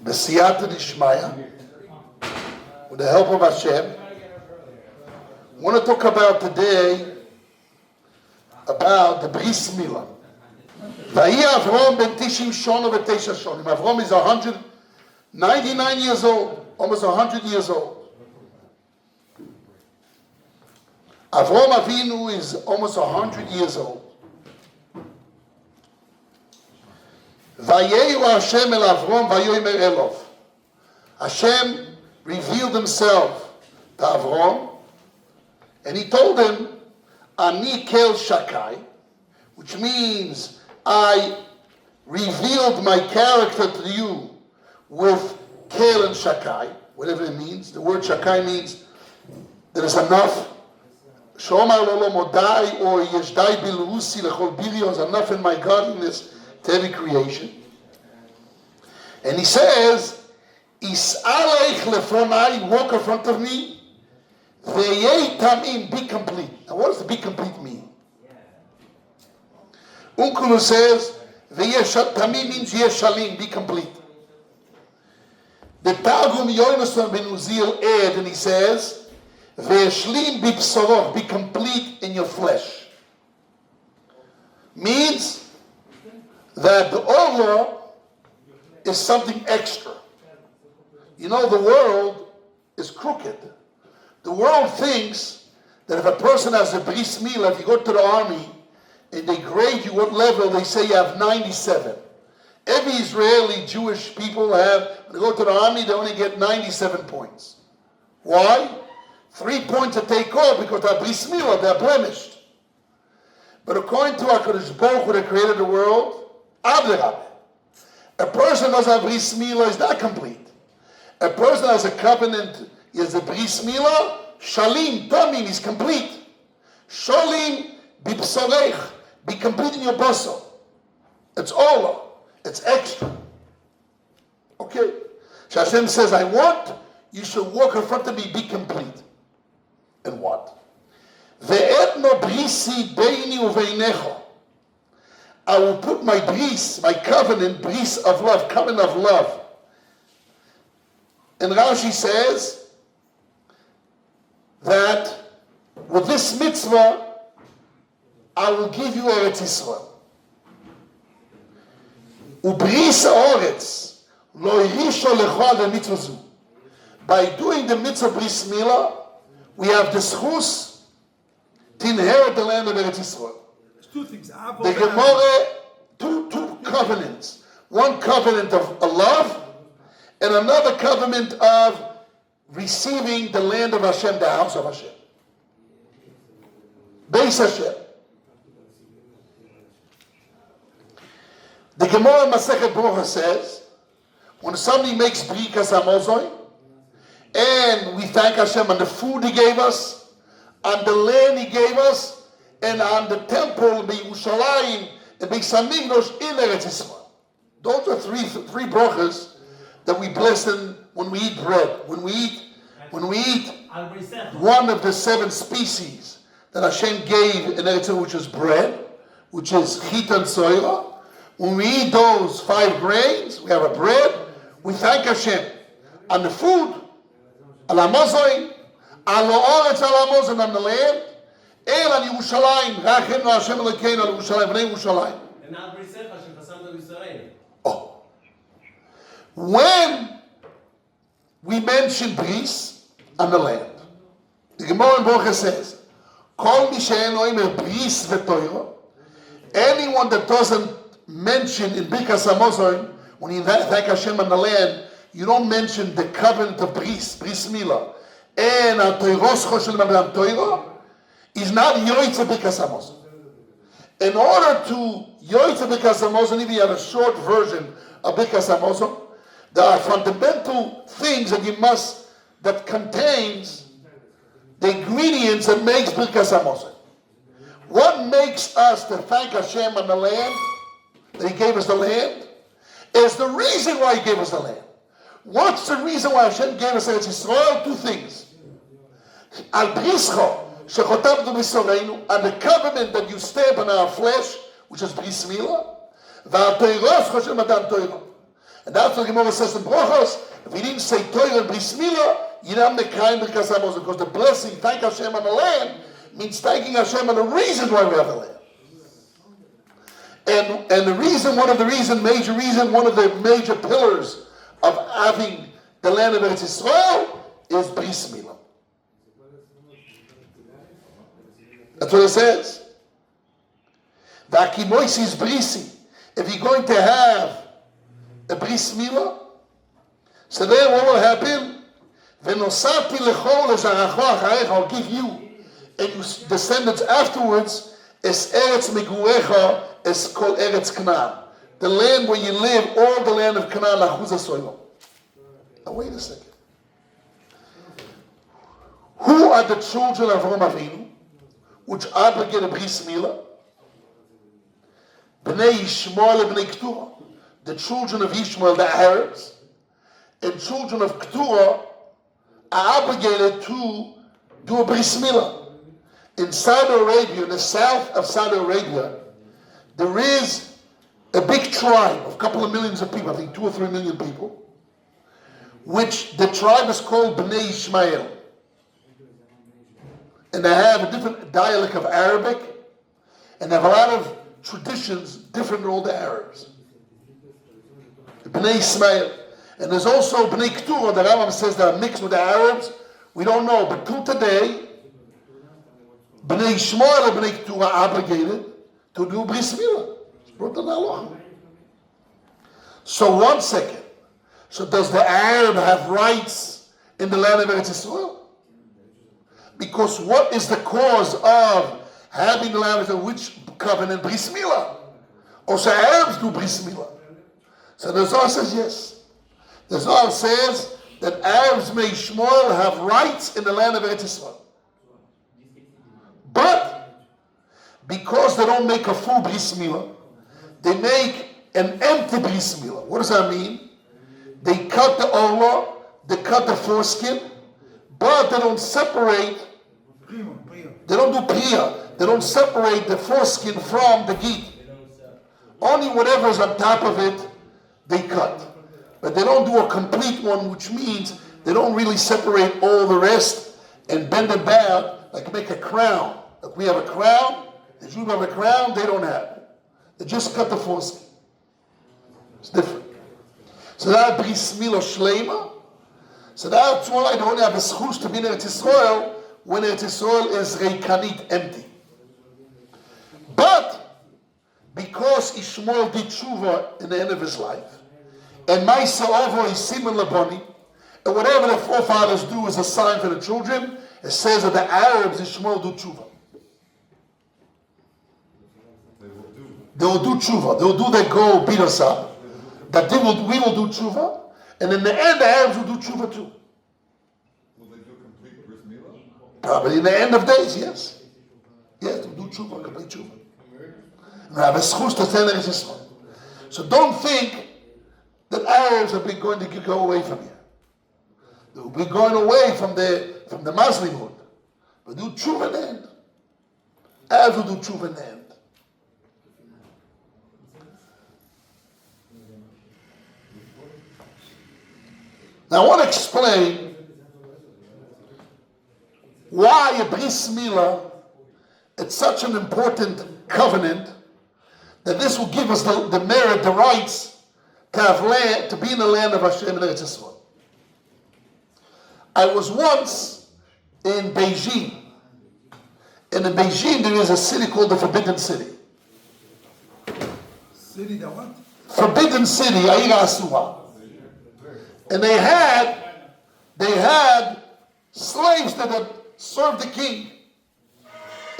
B'siyata d'Ishmaya, with the help of HaShem, I want to talk about today about the Bris Milah. Vayi Avraham ben Tishim Shona v'Teisha Shonim. Avraham is 199 years old, almost 100 years old. Avraham Avinu is almost 100 years old. Vayehu HaShem el Avraham vayomer elov. Hashem revealed himself to Avraham, and he told him, Ani kel shakai, which means I revealed my character to you with kel and shakai, whatever it means. The word shakai means there is enough. Shomar lo modai or yeshdai bilusi lechol birio, is enough in my godliness to every creation. And he says, Is'aleich lefonai, walk in front of me, ve'yei tamim, be complete. Now what does the be complete mean? Unkulu says, ve'yei tamim means yeshalim, be complete. The Targum Yonason ben Uziel add, and he says, ve'yeshlim bipsorov, be complete in your flesh. Means that the Orah is something extra. You know, the world is crooked. The world thinks that if a person has a Bris Milah, if you go to the army and they grade you what level, they say you have 97. Every Israeli Jewish people have, when they go to the army, they only get 97 points. Why? 3 points to take off because they're Bris Milah, they're blemished. But according to HaKadosh Baruch Hu, who created the world, Avraham, a person who has a Bris Milah is not complete. A person has a covenant, he has a Bris Milah, Shalim, Tamim, is complete. Shalim, Bipsorech, be complete in your basar. It's all, it's extra. Okay? So Hashem says, I want you should walk in front of me, be complete. And what? Ve'etno brisi beini uveinecho. I will put my bris, my covenant, bris of love, covenant of love. And Rashi says that with this mitzvah, I will give you Eretz Yisrael. Ubris ha'oretz lo irisho lecho al mitzvah zu. By doing the mitzvah Bris Milah, we have the schus to inherit the land of Eretz Yisrael. Two things. The Gemara, two covenants. One covenant of love, and another covenant of receiving the land of Hashem, the house of Hashem. Beis Hashem. The Gemara Masechet Brocha says, when somebody makes Brikas Hamazon, and we thank Hashem on the food He gave us, on the land He gave us, and on the temple, Yerushalayim, and Beis Hamikdash in Eretz Yisrael. Those are three brachas that we bless when we eat bread. When we eat one of the 7 species that Hashem gave in Eretz Yisrael, which is bread, which is chit and soira. When we eat those 5 grains, we have a bread. We thank Hashem on the food, al hamazon, al ha'oretz al hamazon, on the land. And on Yerushalayim, Rachenu Hashem Elokeinu al Yerushalayim, Bnei Yerushalayim. Oh. When we mention Bris on the land, the Gemara in Brocha says, Kol mi she'en oimer Bris v'toiro, anyone that doesn't mention in Birkas Hamazon, when you thank Hashem on the land, you don't mention the covenant of Bris Milah, and al Toiros Choshel Mabram Toiro, is not Yoitze Birkas Hamazon. In order to Yoitze Birkas Hamazon, if you have a short version of Birkas Hamazon, there are fundamental things that contains the ingredients that makes Birkas Hamazon. What makes us to thank Hashem on the land, that He gave us the land, is the reason why he gave us the land. What's the reason why Hashem gave us Eretz Yisrael? Two things. Al brischo shechotabnu b'soreinu, and the covenant that you stamp on our flesh, which is Bris Milah, v'al toiros choshem adam toiro. And that's what the Gemara says in Brochos. If he didn't say Torah and Bris Milah, Yinam Nekayim B'Kas Amos, because the blessing, thank Hashem on the land, means thanking Hashem on the reason why we have the land. And the reason, one of the major pillars of having the land of Eretz Yisrael is Bris Milah. That's what it says. V'akimoisi is brisi. If you're going to have a Bris Milah, so then what will happen? V'nosati lechol ezaracho acharecha, I'll give you and your descendants afterwards es eretz megurecha es kol eretz Canaan. The land where you live, all the land of Canaan, lachuz hasoilo. Now wait a second. Who are the children of Avraham Avinu, which obligated Bris Milah? Bnei Yishmael and Bnei Keturah. The children of Yishmael, the Arabs, and children of Keturah are obligated to do a Bris Milah. In Saudi Arabia, in the south of Saudi Arabia, there is a big tribe of a couple of millions of people, I think 2 or 3 million people, which the tribe is called Bnei Yishmael. And they have a different dialect of Arabic, and they have a lot of traditions different than all the Arabs. Bnei Yishmael. And there's also Bnei Keturah, the Rambam says they are mixed with the Arabs. We don't know, but till today, Bnei Yishmael and Bnei Keturah are obligated to do Bris Milah. It's brought in Allah. So 1 second. So does the Arab have rights in the land of Eretz Yisrael? Because what is the cause of having the land of which covenant? Bris Milah. Also Arabs do Bris Milah. So the Zohar says yes. The Zohar says that Arabs may Shmuel have rights in the land of Eretz Yisrael. But because they don't make a full Bris Milah, they make an empty Bris Milah. What does that mean? They cut the olah, they cut the foreskin, but they don't separate. They don't do priya. They don't separate the foreskin from the git. Only whatever is on top of it, they cut. But they don't do a complete one, which means they don't really separate all the rest and bend it down, like make a crown. Like we have a crown, the Jews have a crown, they don't have it. They just cut the foreskin. It's different. So that Bris Milah Shleima. So that's why I don't have a schus to be in Eretz Yisrael when Eretz Yisrael is reikanit, empty. But because Ishmael did tshuva in the end of his life, and Maisa Ovo is Simon Laboni, and whatever the forefathers do is a sign for the children, it says that the Arabs, Ishmael, do tshuva. They will do tshuva. They will do their go beat us up. That we will do tshuva, and in the end, the Arabs will do tshuva too. Will they do complete Bris Milah? Probably in the end of days, yes. Yes, they'll do tshuva, complete tshuva. And have a schus to tell Eretz Yisrael. So don't think that Arabs are going to go away from here. They will be going away from the Muslimhood. But do tshuva in the end. Arabs will do tshuva in the end. Now I want to explain why a Bris Milah, it's such an important covenant that this will give us the merit, the rights to have land, to be in the land of HaShem and Eretz Yisrael. I was once in Beijing, and in Beijing there is a city called the Forbidden City. City that what? Forbidden City, Aira Asura. And they had slaves that had served the king.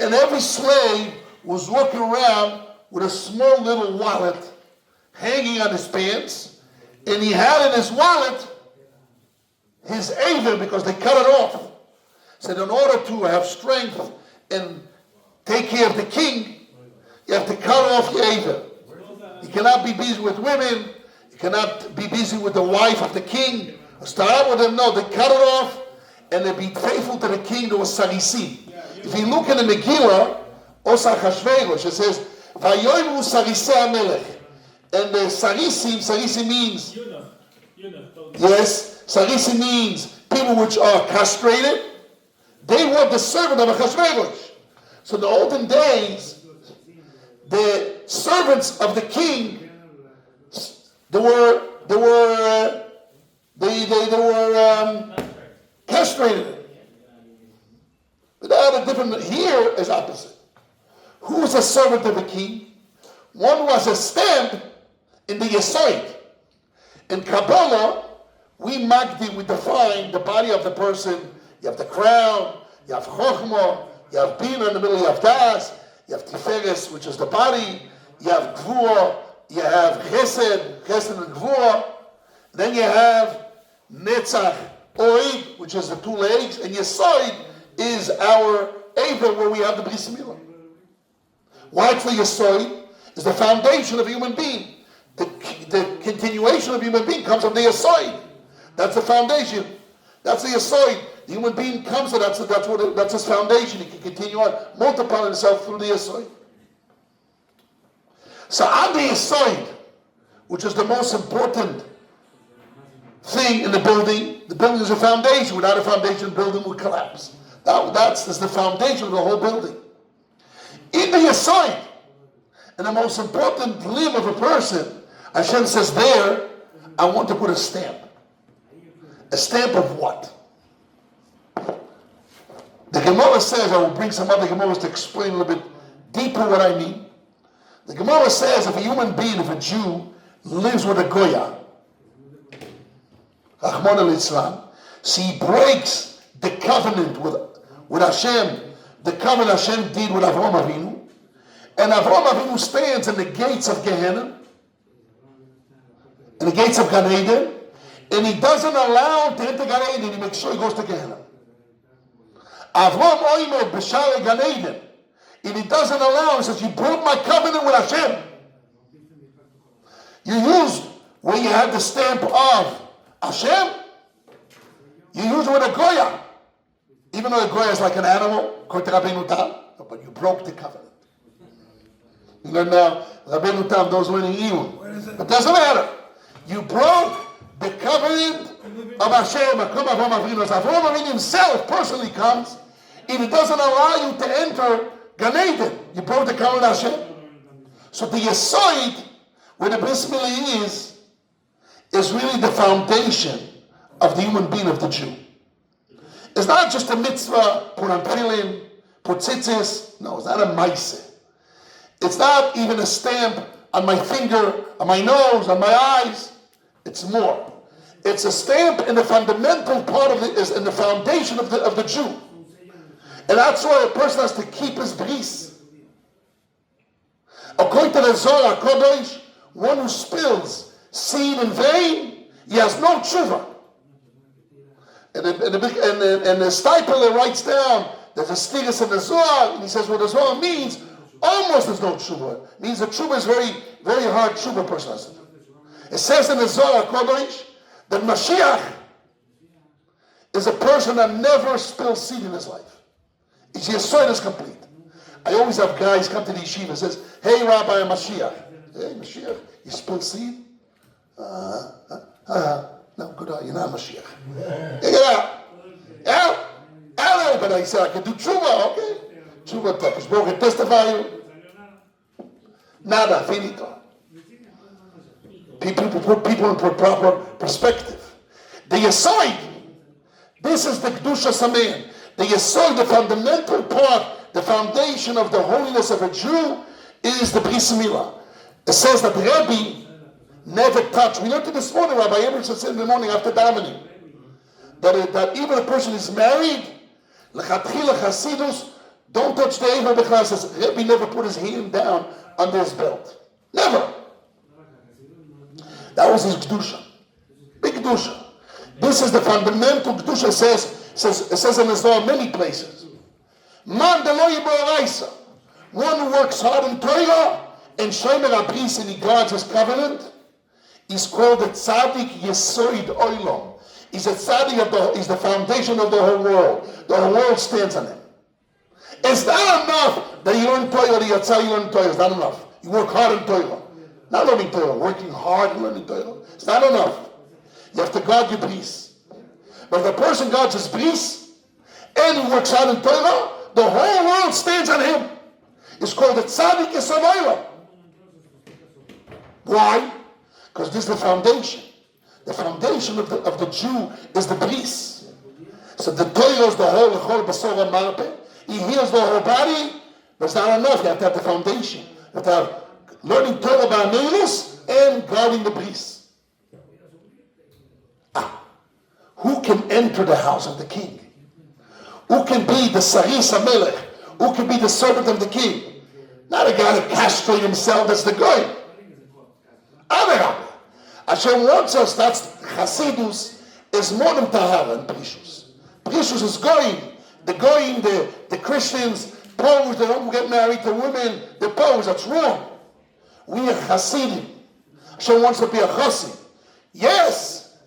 And every slave was walking around with a small little wallet hanging on his pants. And he had in his wallet his aver, because they cut it off. Said in order to have strength and take care of the king, you have to cut off your aver. You cannot be busy with women. You You cannot be busy with the wife of the king. Start with them. No, they cut it off and they be faithful to the king. There was Sarisi. If you look in the Megillah, Osa Chashverosh, it says, Vayoymu Sarisi HaMelech. And the Sarisi means, yes, Sarisi means people which are castrated. They were the servant of Achashverosh. So in the olden days, the servants of the king, they were castrated. But they had a different. Here is opposite. Who is a servant of the king? One was a stamp in the Yesod. In Kabbalah, we define the body of the person. You have the crown, you have Chochmah, you have Bina in the middle, you have Das, you have Tiferes, which is the body, you have Gvura, you have Chesed and Gvura, then you have Netzach, Oid, which is the two legs, and Yesod is our Eva, where we have the Bris Milah. Why it's the Yesod? Is the foundation of a human being. The continuation of a human being comes from the Yesod. That's the foundation. That's the Yesod. The human being comes to that's his foundation. He can continue on, multiplying himself through the Yesod. So on the Yesod, which is the most important thing in the building is a foundation. Without a foundation, the building would collapse. That's the foundation of the whole building. In the Yesod, and the most important limb of a person, HaShem says there, I want to put a stamp. A stamp of what? The Gemara says, I will bring some other Gemaras to explain a little bit deeper what I mean. The Gemara says if a human being, if a Jew, lives with a Goya, Rahman al-Islam, so he breaks the covenant with HaShem, the covenant HaShem did with Avraham Avinu, and Avraham Avinu stands in the gates of Gehenna, in the gates of Gan Eden, and he doesn't allow him to enter Gan Eden, he makes sure he goes to Gehenna. Avraham Oimed B'Shara Gan Eden, and he doesn't allow, he says, you broke my covenant with HaShem. You used where you had the stamp of HaShem, you used it with a Goya. Even though a Goya is like an animal, but you broke the covenant. You learn now, Rabbeinu Tam, those winning evil. But it doesn't matter. You broke the covenant of HaShem. Avraham Avinu himself personally comes, and he doesn't allow you to enter Gan Eden. You broke the covenant of HaShem. So the Yesod, where the Bris Milah is really the foundation of the human being of the Jew. It's not just a mitzvah, put on tefillin, put tzitzis. No, it's not a maaseh. It's not even a stamp on my finger, on my nose, on my eyes. It's more. It's a stamp in the fundamental part of it, is in the foundation of the Jew. And that's why a person has to keep his bris. According to the Zohar HaKodesh, one who spills seed in vain, he has no tshuva. And the Stipler writes down, there's a stigus in the Zohar, and he says what the Zohar means, almost there's no tshuva. It means the tshuva is very, very hard tshuva person has to do. It says in the Zohar HaKodesh that Mashiach is a person that never spills seed in his life. His Yesod is complete. I always have guys come to the yeshiva and says, hey Rabbi, I'm Mashiach. Hey Mashiach, you spill seed? No, good on, you're not Mashiach. Hey, get out. Out. But I said, I can do tshuva, okay? Tshuva, Takish Baruch can testify you. Nada, finito. People put people in proper perspective. The Yesod, this is the Kedusha Samein. The Yesod, the fundamental part, the foundation of the holiness of a Jew is the Bris Milah. It says that Rebbe never touched. We learned it this morning, Rabbi Abraham said in the morning after davening, that even a person is married, l'chatchila chasidus, don't touch the Ever B'chal. Says Rebbe never put his hand down under his belt. Never. That was his Kedusha. Big Kedusha. This is the fundamental Kedusha. It says in the Zohar many places. Man de lo yiboraisa. One who works hard in Torah and Shomer HaBris and he guards his covenant, He's called the Tzaddik Yesoid Oilom. He's a tzaddik he's the foundation of the whole world. The whole world stands on him. It's not enough that you learn Torah, you learn Torah. It's not enough. You work hard in Torah. Not learning Torah, working hard and learning Torah. It's not enough. You have to guard your bris. But if a person guards his bris and he works hard in Torah, the whole world stands on him. It's called the Tzaddik Yesoid. Why? Because this is the foundation. The foundation of the Jew is the bris. So the Torah is the whole basora marpe. He heals the whole body, but it's not enough. You have to have the foundation. You have to have learning Torah by Neilus and guarding the bris. Who can enter the house of the king? Who can be the Saris HaMelech? Who can be the servant of the king? Not a guy that castrates himself, that's the guy. Avraham. HaShem wants us, that's Chasidus, is more than Tahara and Prishus. Prishus is going. The going, the Christians pose, they don't get married to women, they pose, that's wrong. We are Hasidim. HaShem wants to be a Chasid. Yes,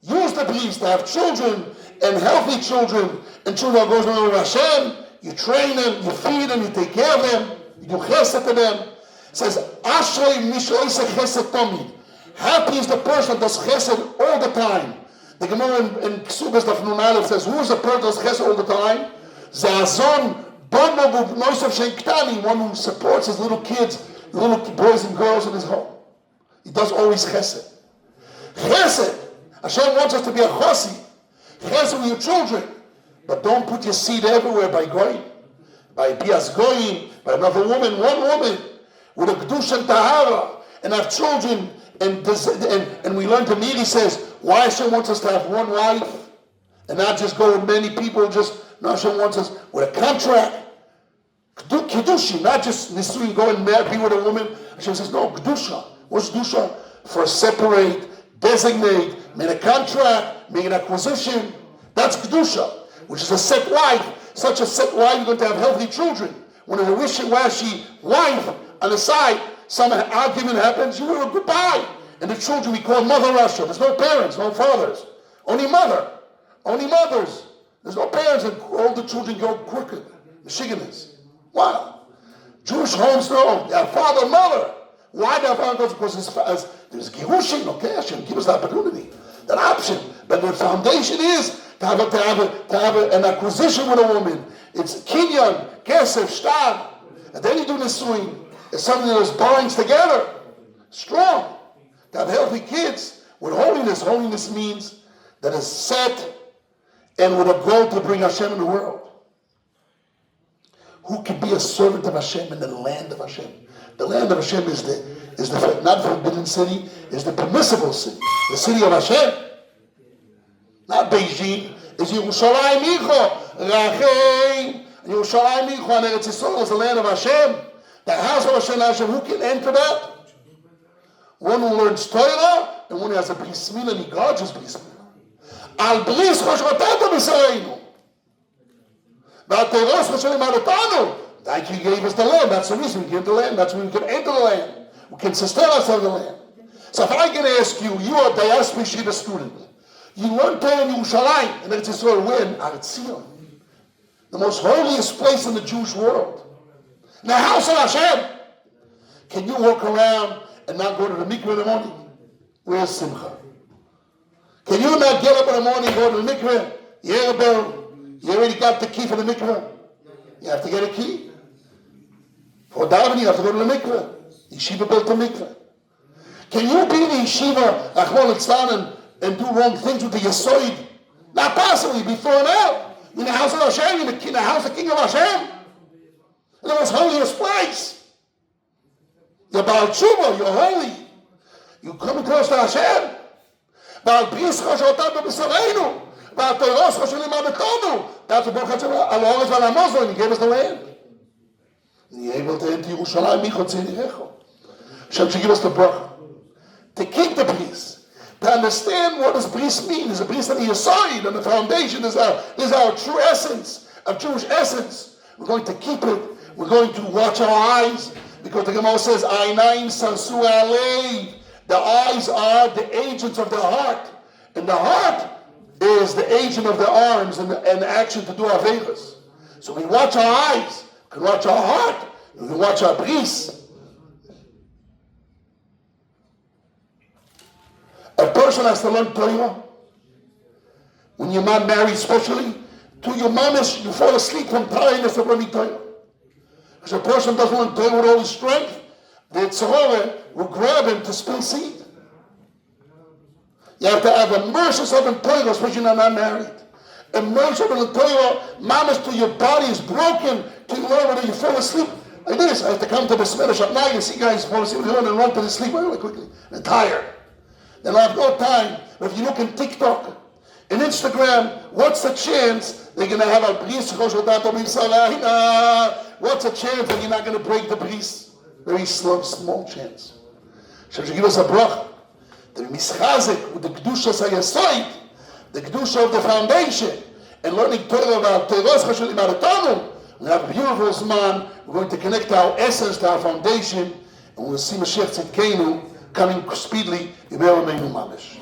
use the bris to have children, and healthy children, and children that goes along with Hashem. You train them, you feed them, you take care of them, you do chesed to them. It says, Ashrei mishoy se chesed tomid. Happy is the person that does chesed all the time. The Gemara in Ksubas Daf Nun Aleph says, who is the person that does chesed all the time? Zazon bono b'noisav shektani, one who supports his little kids, little boys and girls in his home. He does always chesed. Chesed. Hashem wants us to be a chassid. Chesed with your children. But don't put your seed everywhere by goyim. By bias goyim, by another woman, one woman, with a kedusha and tahara, and have children. And we learned to meet, he says, why Hashem wants us to have one wife and not just go with many people, no, Hashem wants us with a contract. Kedusha, not just nisuin, go and be with a woman. Hashem says, no, kedusha. What's kedusha? For separate, designate, make a contract, make an acquisition. That's kedusha, which is a set wife. Such a set wife, you're going to have healthy children. When a wishy-washy wife on the side, some argument happens, you will goodbye. And the children we call Mother Russia. There's no parents, no fathers. Only mother. Only mothers. There's no parents, and all the children go crooked. Michiganers. Wow. Jewish homes, no. They have father, mother. Why do father goes? Because there's Girushin, okay? Hashem give us the opportunity. That option. But the foundation is to have an acquisition with a woman. It's kinyan, kesef, shtar. And then you do nisuin. It's something that binds together. Strong. To have healthy kids with holiness. Holiness means that is set and with a goal to bring Hashem in the world. Who can be a servant of Hashem in the land of Hashem? The land of Hashem is the not forbidden city, is the permissible city. The city of Hashem. Not Beijing. It's Yerushalayim Icho. Rachel. Yerushalayim Icho and Eretz Yisrael is the land of Hashem. The house of Hashem, who can enter that? One who learns Torah, and one who has a Bris Milah, and he guards his Bris Milah. Al Bris Choshvatata B'Sareinu. V'Ateros Choshelim Adotanu. Like he gave us the land. That's the reason we give the land. That's when we can enter the land. We can sustain ourselves in the land. So if I can ask you, you are a diaspora Yeshiva student. You learn Torah in Yerushalayim, and it's Yisrael, where in Eretz Zion, the most holiest place in the Jewish world. In the house of Hashem. Can you walk around and not go to the mikveh in the morning? Where's Simcha? Can you not get up in the morning and go to the mikveh? You already got the key for the mikveh. You have to get a key. For davening, you have to go to the mikveh. Yeshiva built the mikveh. Can you be in the yeshiva, Achmon Litzlan, and do wrong things with the Yesoid? Not possible. You'd be thrown out. In the house of Hashem, in the house of the King of Hashem. In the most holiest place. You're Baal Tshuva, you're holy. You come close to Hashem. Baal Bris Choshvatata B'Sareinu. Baal Teros Choshelim Adotanu. That's what Baruch Hashem, Al-Oretz V'Al-Hamozon, He gave us the land. And you're able to enter Yerushalayim, Michot Tzinirecho. Hashem should give us the bracha. To keep the bris. To understand what does bris mean. Is a bris on the Yesod, on the foundation. Is our true essence, of Jewish essence. We're going to keep it. We're going to watch our eyes. Because the Gemara says, Einaim Sarsu Alei. The eyes are the agents of the heart. And the heart is the agent of the arms and the action to do averas. So we watch our eyes, we can watch our heart, we can watch our bris. A person has to learn Torah. When your mom married, especially, to your mom, you fall asleep from tiredness of learning Torah. Because a person doesn't learn Torah with all his strength, the Tzorah will grab him to spill seed. You have to have immerse yourself in Torah, especially when you're not married. Immerse yourself in the Torah, mamas, till your body is broken, till you learn whether you fall asleep. Like this, I have to come to the Smedish at night and see guys fall asleep and run to the sleep really quickly. And tired. Then I have no time. But if you look in TikTok, in Instagram, what's the chance they're going to have a bris? What's the chance that you're not going to break the bris? Very small chance. Hashem should give us a bracha. The mischazik with the kedusha sayasayit, the kedusha of the foundation, and learning Torah about Teros Chashulim Aratanu. We have a beautiful Zman. We're going to connect our essence to our foundation, and we'll see Mashiach Tzidkenu coming speedily. Yimei Rameinu Mamish.